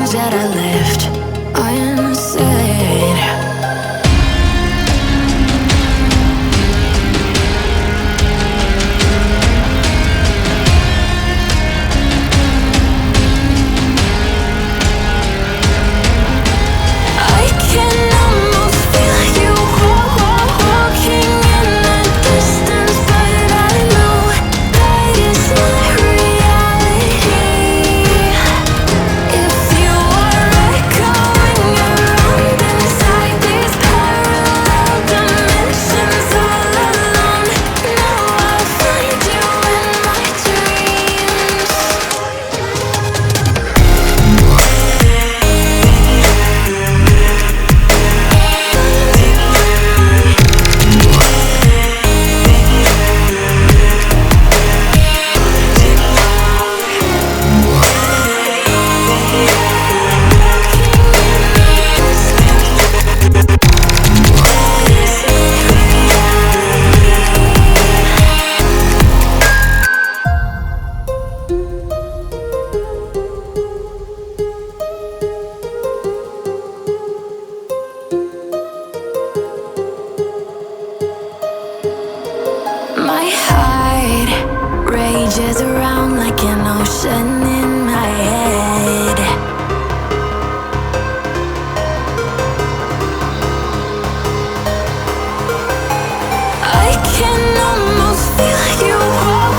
charge that I lift unsaid. I can almost feel you walking in the distance, but I know that it's not reality. If you are echoing around inside these parallel dimensions all alone, now I'll find you in my dreams. My heart rages around like an ocean in my head. I can almost feel you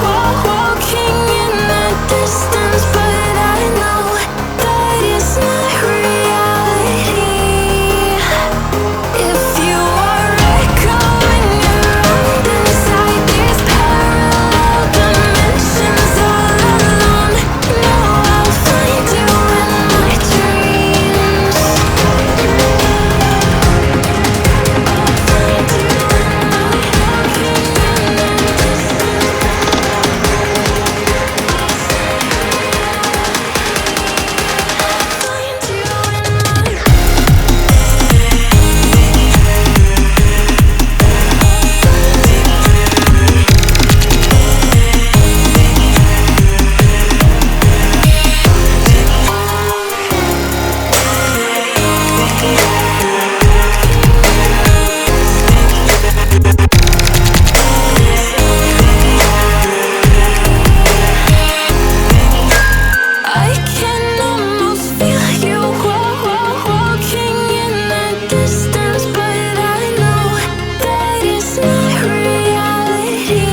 walking in the distance, but I know that it's not reality. If you are echoing around inside these parallel dimensions all alone, now I'll find you in my dreams. I'll find you in my walking in the I can almost feel you walking in the distance, but I know that it's not reality.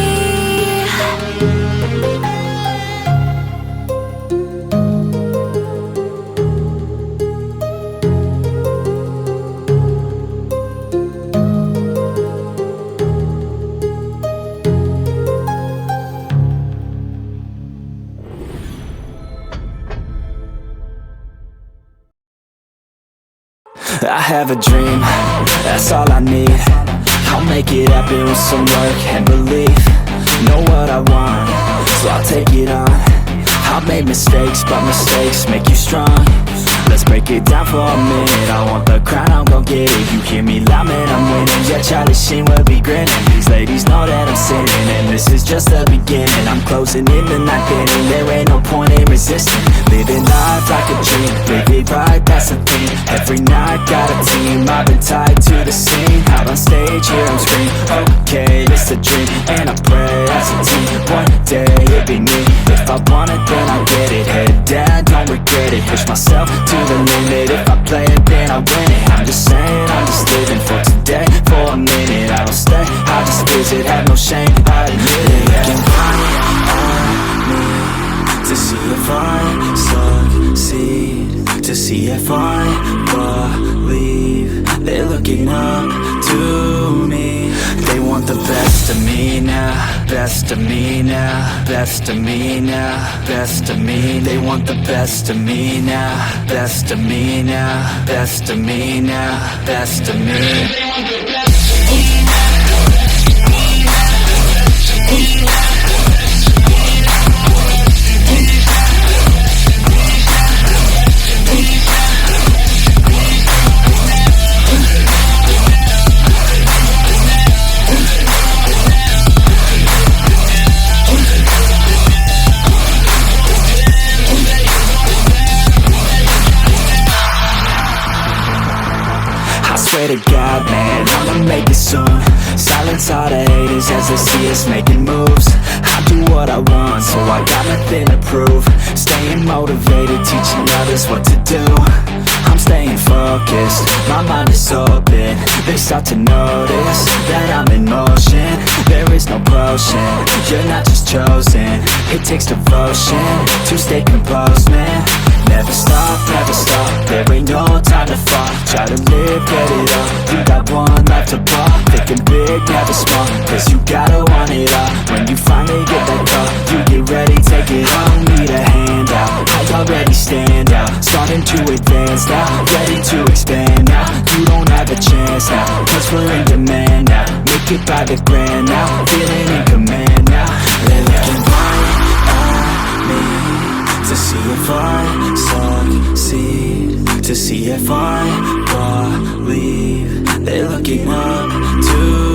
I have a dream, that's all I need. I'll make it happen with some work and belief. Know what I want, so I'll take it on. I've made mistakes, but mistakes make you strong. Let's break it down for a minute. I want the crown, I'm gon' get it. You hear me loud, man, I'm winning. Yeah, Charlie Sheen will be grinning. These ladies know that I'm sinning, and this is just the beginning. I'm closing in the ninth inning. There ain't no point in resisting. Living life like a dream, live it right, that's the theme. Every night got a team, I've been tied to the scene. Out on stage, here I'm screaming, okay, it's a dream. And I pray as a team, one day it'll be me. If I want it, then I'll get it. Head down, don't regret it. Push myself to the limit. If I play it, then I win it. I'm just saying, I'm just living for today. For a minute, I don't stay, I just visit. Have no shame, I admit it. Looking right at me to see if I succeed, to see if I believe. They're looking up to me. They want the best of me now, best of me now, best of me now, best of me. They want the best of me now, best of me now, best of me now, best of me. They want the best of me. I'ma make it soon. Silence all the haters as they see us making moves. I do what I want, so I got nothing to prove. Staying motivated, teaching others what to do. I'm staying focused, my mind is open. They start to notice that I'm in motion. There is no potion, you're not just chosen. It takes devotion to stay composed, man. Never stop, there ain't no time to fall. Try to live, get it up, you got one life to ball. Thinking big, never small, cause you gotta want it all. When you finally get that call, you get ready, take it on. Need a hand out, I already stand out. Starting to advance now, ready to expand now. You don't have a chance now, cause we're in demand now. Make it by the grand now, feeling in command now. They're looking right at me to see if I succeed, to see if I believe. They're looking up to